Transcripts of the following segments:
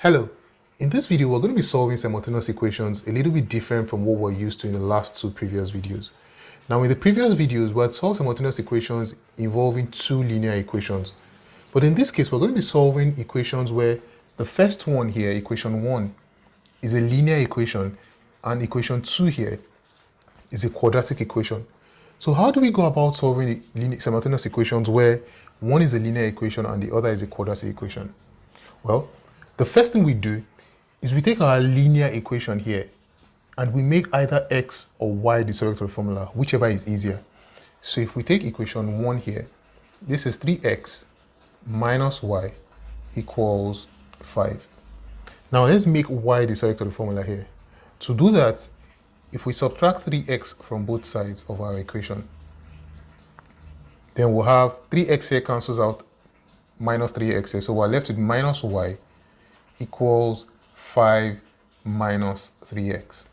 Hello, in this video we're going to be solving simultaneous equations a little bit different from what we're used to in the last two previous videos. Now in the previous videos we had solved simultaneous equations involving two linear equations, but in this case we're going to be solving equations where the first one here, equation 1, is a linear equation and equation 2 here is a quadratic equation. So how do we go about solving simultaneous equations where one is a linear equation and the other is a quadratic equation? Well, the first thing we do is we take our linear equation here and we make either x or y the surrogate of the formula, whichever is easier. So if we take equation 1 here, this is 3x minus y equals 5. Now let's make y the surrogate of the formula here. To do that, if we subtract 3x from both sides of our equation, then we'll have 3x here cancels out minus 3x here. So we're left with minus y equals 5 minus 3x.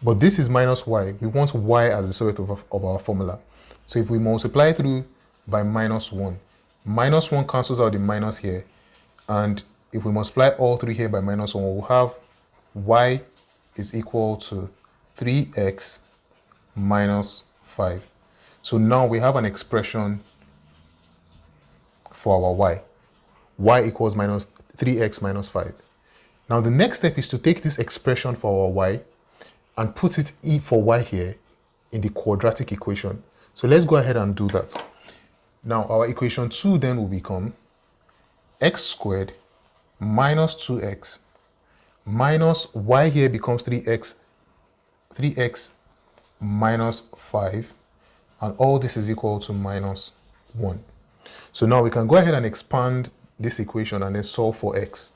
But this is minus y. We want y as the surrogate of our formula. So if we multiply through by minus 1 cancels out the minus here. And if we multiply all three here by minus 1, we'll have y is equal to 3x minus 5. So now we have an expression for our y equals minus 3x minus 5. Now the next step is to take this expression for our y and put it for y here in the quadratic equation. So let's go ahead and do that. Now our equation 2 then will become x squared minus 2x minus y here becomes 3x minus 5, and all this is equal to minus 1. So now we can go ahead and expand this equation and then solve for x.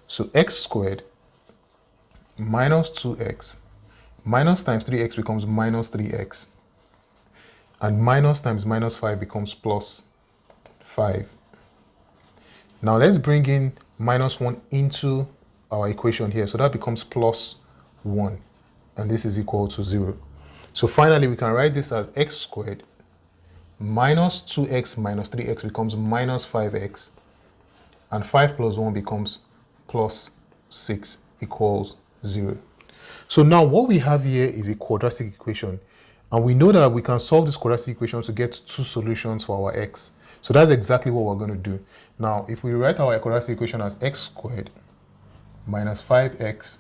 So x squared minus 2x minus times 3x becomes minus 3x, and minus times minus 5 becomes plus 5. Now let's bring in minus 1 into our equation here. So that becomes plus 1, and this is equal to 0. So finally we can write this as x squared minus 2x minus 3x becomes minus 5x, and 5 plus 1 becomes plus 6 equals 0. So now what we have here is a quadratic equation, and we know that we can solve this quadratic equation to get two solutions for our x. So that's exactly what we're going to do. Now if we write our quadratic equation as x squared minus 5x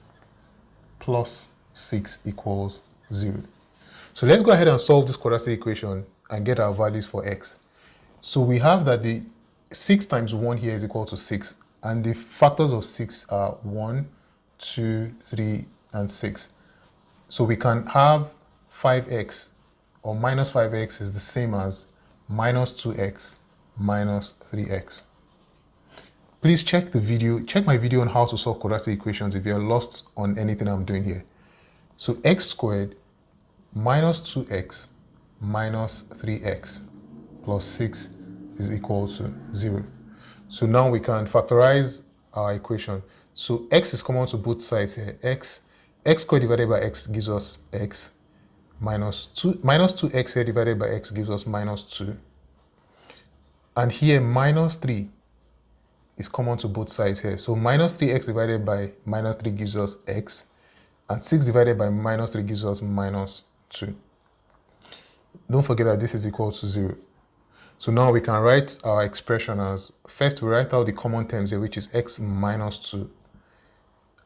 plus 6 equals 0. So let's go ahead and solve this quadratic equation and get our values for x. So we have that the 6 times 1 here is equal to 6, and the factors of 6 are 1, 2, 3, and 6. So we can have 5x or minus 5x is the same as minus 2x minus 3x. Please check my video on how to solve quadratic equations if you're lost on anything I'm doing here. So x squared minus 2x minus 3x plus 6 is equal to 0. So now we can factorize our equation. So x is common to both sides here. x squared divided by x gives us x, minus 2x here divided by x gives us minus 2. And here minus 3 is common to both sides here. So minus 3x divided by minus 3 gives us x, and 6 divided by minus 3 gives us minus 2. Don't forget that this is equal to 0. So now we can write our expression as, first we write out the common terms here, which is x minus 2.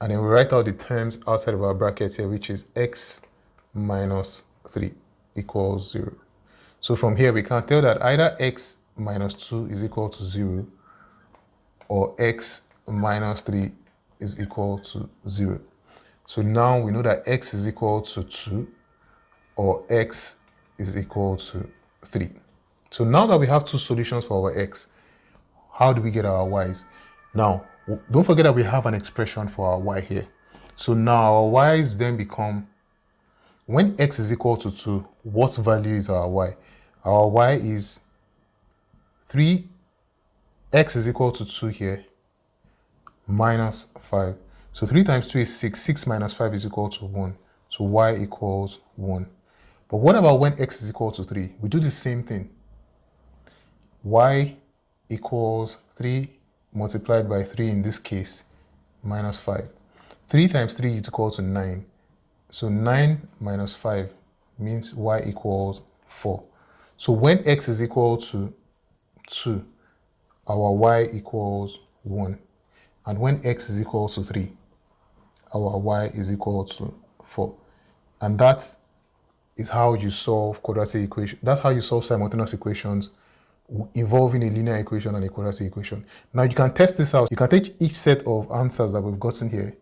And then we write out the terms outside of our brackets here, which is x minus 3 equals 0. So from here we can tell that either x minus 2 is equal to 0 or x minus 3 is equal to 0. So now we know that x is equal to 2 or x is equal to 3. So now that we have two solutions for our x, how do we get our y's? Now, don't forget that we have an expression for our y here. So now our y's then become, when x is equal to 2, what value is our y? Our y is 3, x is equal to 2 here, minus 5. So 3 times 2 is 6, 6 minus 5 is equal to 1. So y equals 1. But what about when x is equal to 3? We do the same thing. Y equals 3 multiplied by 3 in this case minus 5. 3 times 3 is equal to 9. So 9 minus 5 means y equals 4. So when x is equal to 2, our y equals 1. And when x is equal to 3, our y is equal to 4. And that is how you solve quadratic equations. That's how you solve simultaneous equations involving a linear equation and a quadratic equation. Now you can test this out. You can take each set of answers that we've gotten here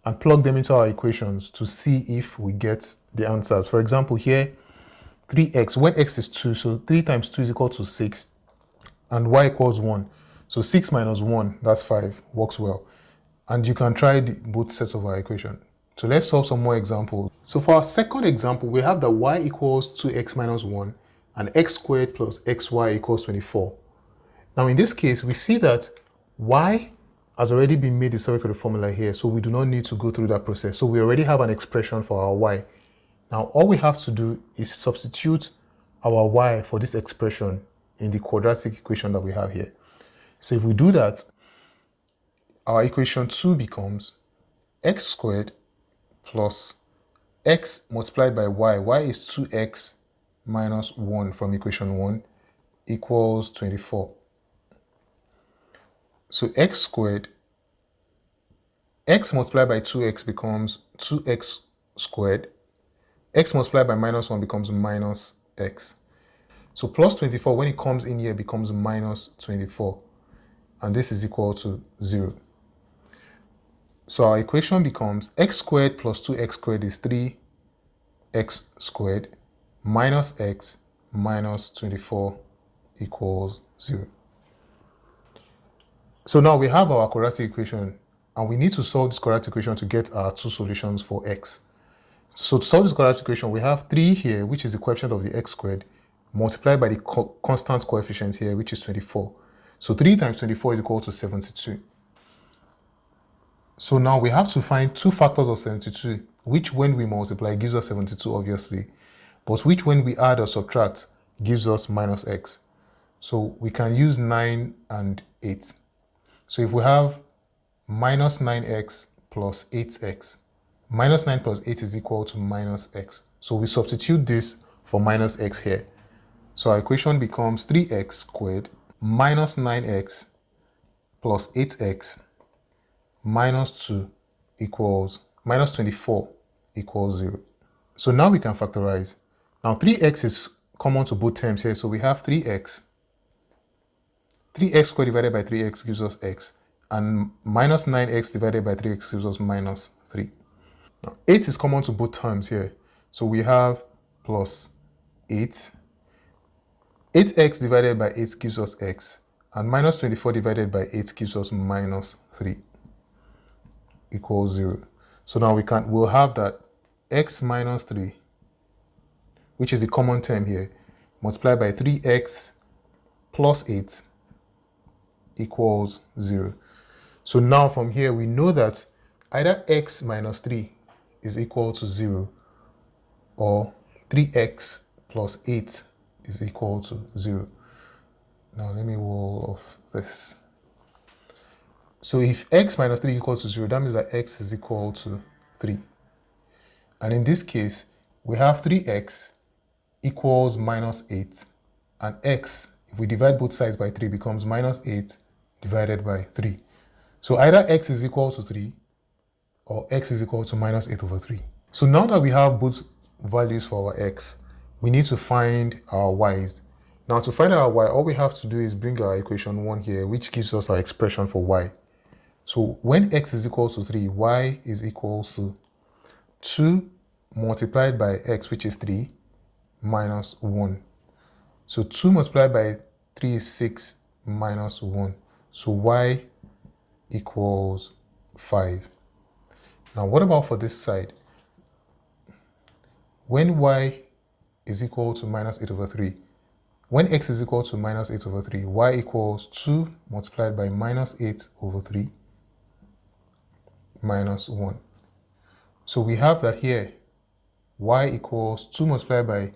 and plug them into our equations to see if we get the answers. For example, here, 3x, when x is 2, so 3 times 2 is equal to 6, and y equals 1. So 6 minus 1, that's 5, works well. And you can try both sets of our equation. So let's solve some more examples. So for our second example, we have that y equals 2x minus 1 and x squared plus xy equals 24. Now in this case, we see that y has already been made the subject of the formula here, so we do not need to go through that process. So we already have an expression for our y. Now all we have to do is substitute our y for this expression in the quadratic equation that we have here. So if we do that, our equation 2 becomes x squared plus x multiplied by y is 2x minus 1 from equation 1 equals 24. So x squared, x multiplied by 2x becomes 2x squared, x multiplied by minus 1 becomes minus x. So plus 24, when it comes in here, becomes minus 24. And this is equal to 0. So our equation becomes x squared plus 2x squared is 3x squared minus x minus 24 equals 0. So now we have our quadratic equation, and we need to solve this quadratic equation to get our two solutions for x. So to solve this quadratic equation, we have 3 here, which is the coefficient of the x squared, multiplied by the constant coefficient here, which is 24. So 3 times 24 is equal to 72. So now we have to find two factors of 72, which when we multiply gives us 72, obviously, but which when we add or subtract gives us minus x. So we can use 9 and 8. So if we have minus 9x plus 8x, minus 9 plus 8 is equal to minus x. So we substitute this for minus x here. So our equation becomes 3x squared minus 9x plus 8x minus 2 equals minus 24 equals 0. So now we can factorize. Now 3x is common to both terms here, so we have 3x. 3x squared divided by 3x gives us x, and minus 9x divided by 3x gives us minus 3. Now 8 is common to both terms here, so we have plus 8. 8x divided by 8 gives us x, and minus 24 divided by 8 gives us minus 3 equals 0. So now we'll have that x minus 3, which is the common term here, multiplied by 3x plus 8 equals 0. So now from here we know that either x minus 3 is equal to 0 or 3x plus 8 is equal to 0. Now let me wall off this. So if x minus 3 equals to 0, that means that x is equal to 3. And in this case, we have 3x equals minus 8, and x, if we divide both sides by 3, becomes minus 8 divided by 3. So either x is equal to 3 or x is equal to minus 8 over 3. So now that we have both values for our x, we need to find our y's. Now to find our y, all we have to do is bring our equation 1 here, which gives us our expression for y. So when x is equal to 3, y is equal to 2 multiplied by x, which is 3, minus 1. So 2 multiplied by 3 is 6 minus 1. So y equals 5. Now what about for this side? When y is equal to minus 8 over 3, when x is equal to minus 8 over 3, y equals 2 multiplied by minus 8 over 3 minus 1. So we have that here, y equals 2 multiplied by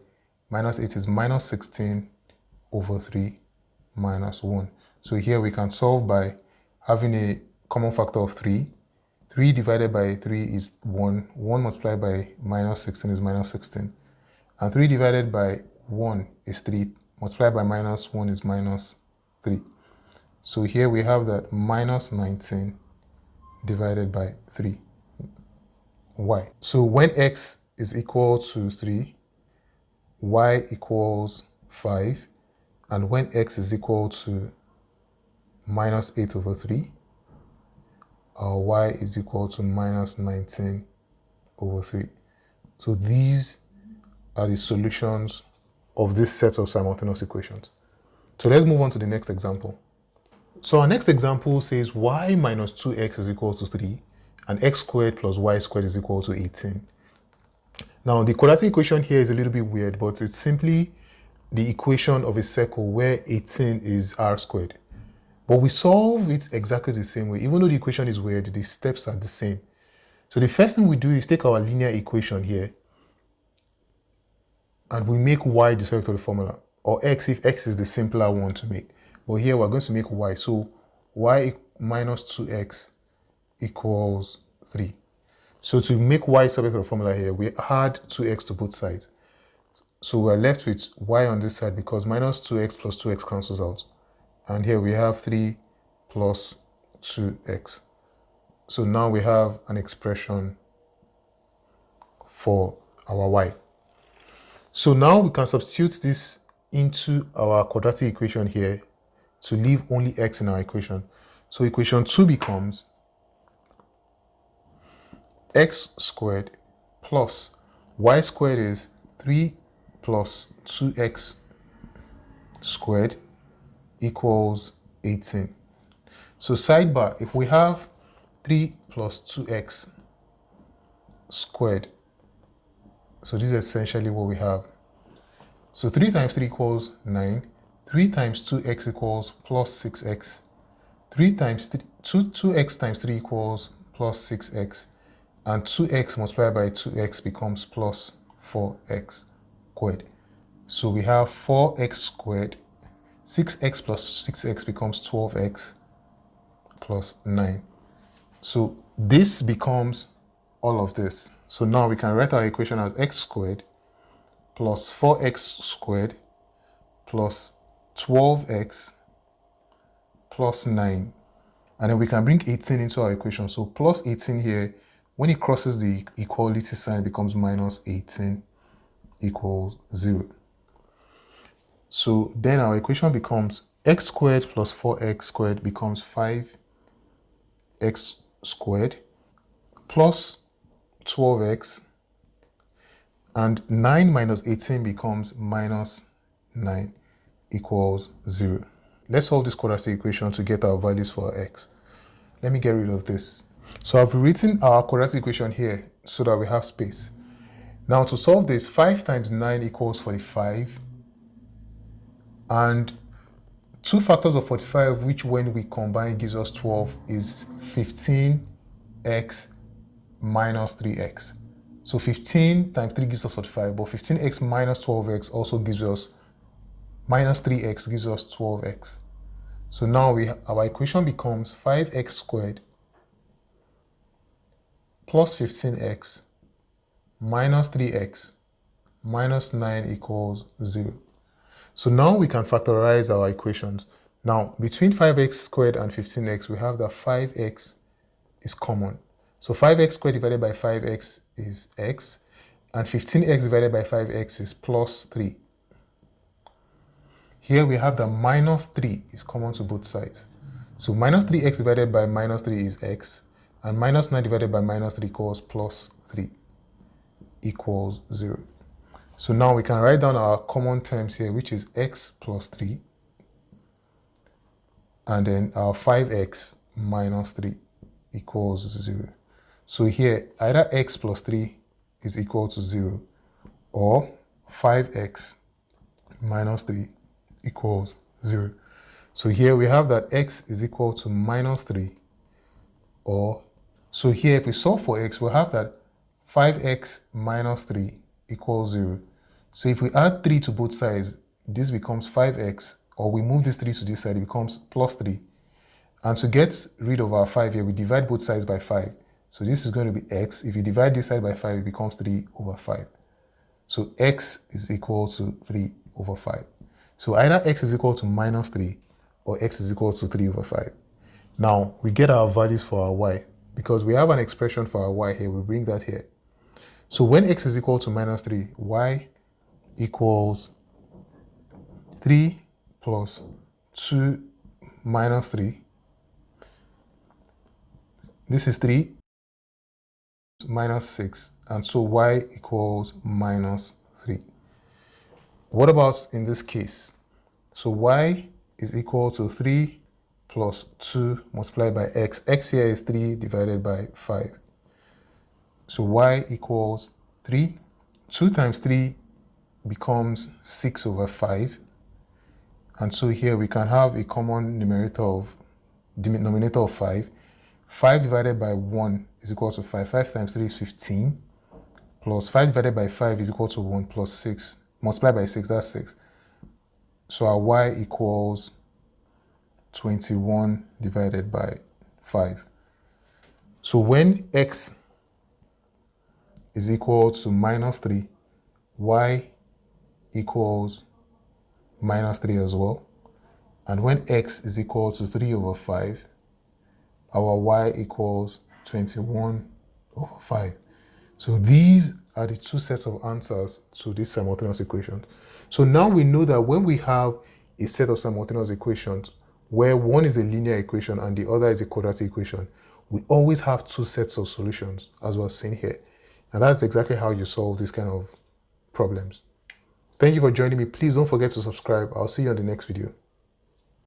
minus 8 is minus 16 over 3 minus 1. So here we can solve by having a common factor of 3 3 divided by 3 is 1. 1 multiplied by minus 16 is minus 16. And 3 divided by 1 is 3. Multiplied by minus 1 is minus 3. So here we have that minus 19 divided by 3. Y. So when x is equal to 3, y equals 5. And when x is equal to minus 8 over 3, our y is equal to minus 19 over 3. So these are the solutions of this set of simultaneous equations. So let's move on to the next example. So our next example says y minus 2x is equal to 3 and x squared plus y squared is equal to 18. Now the quadratic equation here is a little bit weird, but it's simply the equation of a circle where 18 is r squared. But we solve it exactly the same way. Even though the equation is weird, the steps are the same. So the first thing we do is take our linear equation here and we make y the square root of the formula, or x if x is the simpler one to make. But here we're going to make y. So y minus 2x equals 3. So to make y subject to the formula here, we add 2x to both sides. So we're left with y on this side because minus 2x plus 2x cancels out. And here we have 3 plus 2x. So now we have an expression for our y. So now we can substitute this into our quadratic equation here to leave only x in our equation. So equation 2 becomes x squared plus y squared is 3 plus 2x squared equals 18. So sidebar, if we have 3 plus 2x squared, so this is essentially what we have. So 3 times 3 equals 9. 3 times 2x equals plus 6x. 3 times 3, 2x times 3 equals plus 6x. And 2x multiplied by 2x becomes plus 4x squared. So we have 4x squared. 6x plus 6x becomes 12x plus 9. So this becomes all of this. So now we can write our equation as x squared plus 4x squared plus 12x plus 9. And then we can bring 18 into our equation. So plus 18 here, when it crosses the equality sign, it becomes minus 18 equals 0. So then our equation becomes x squared plus 4x squared becomes 5x squared plus 12x, and 9 minus 18 becomes minus 9 equals 0. Let's solve this quadratic equation to get our values for our x. Let me get rid of this. So I've written our quadratic equation here so that we have space. Now to solve this, 5 times 9 equals 45. And 2 factors of 45, which when we combine gives us 12, is 15x minus 3x. So 15 times 3 gives us 45, but 15x minus 12x also gives us minus 3x gives us 12x. So now our equation becomes 5x squared plus 15x minus 3x minus 9 equals 0. So now we can factorize our equations. Now between 5x squared and 15x, we have that 5x is common. So 5x squared divided by 5x is x, and 15x divided by 5x is plus 3. Here we have that minus 3 is common to both sides. So minus 3x divided by minus 3 is x, and minus 9 divided by minus 3 equals plus 3 equals 0. So now we can write down our common terms here, which is x plus 3, and then our 5x minus 3 equals 0. So here, either x plus 3 is equal to 0, or 5x minus 3 equals 0. So here we have that x is equal to minus 3, or, so here if we solve for x, we'll have that 5x minus 3 equals 0. So if we add 3 to both sides, this becomes 5x, or we move this 3 to this side, it becomes plus 3. And to get rid of our 5 here, we divide both sides by 5. So this is going to be x. If you divide this side by 5, it becomes 3 over 5. So x is equal to 3 over 5. So either x is equal to minus 3 or x is equal to 3 over 5. Now, we get our values for our y. Because we have an expression for our y here, we bring that here. So when x is equal to minus 3, y equals 3 plus 2 minus 3. This is 3 minus 6. And so y equals minus 3. What about in this case? So y is equal to 3 plus 2 multiplied by x. X here is 3 divided by 5. So y equals 3. 2 times 3 becomes 6 over 5. And so here we can have a common denominator of 5. 5 divided by 1 is equal to 5. 5 times 3 is 15. Plus 5 divided by 5 is equal to 1 plus 6. Multiplied by 6, that's 6. So our y equals 21 divided by 5. So when x is equal to minus 3, y equals minus 3 as well. And when x is equal to 3 over 5, our y equals 21 over 5. So these are the two sets of answers to this simultaneous equation. So now we know that when we have a set of simultaneous equations where one is a linear equation and the other is a quadratic equation, we always have two sets of solutions, as we've seen here. And that's exactly how you solve these kind of problems. Thank you for joining me. Please don't forget to subscribe. I'll see you on the next video.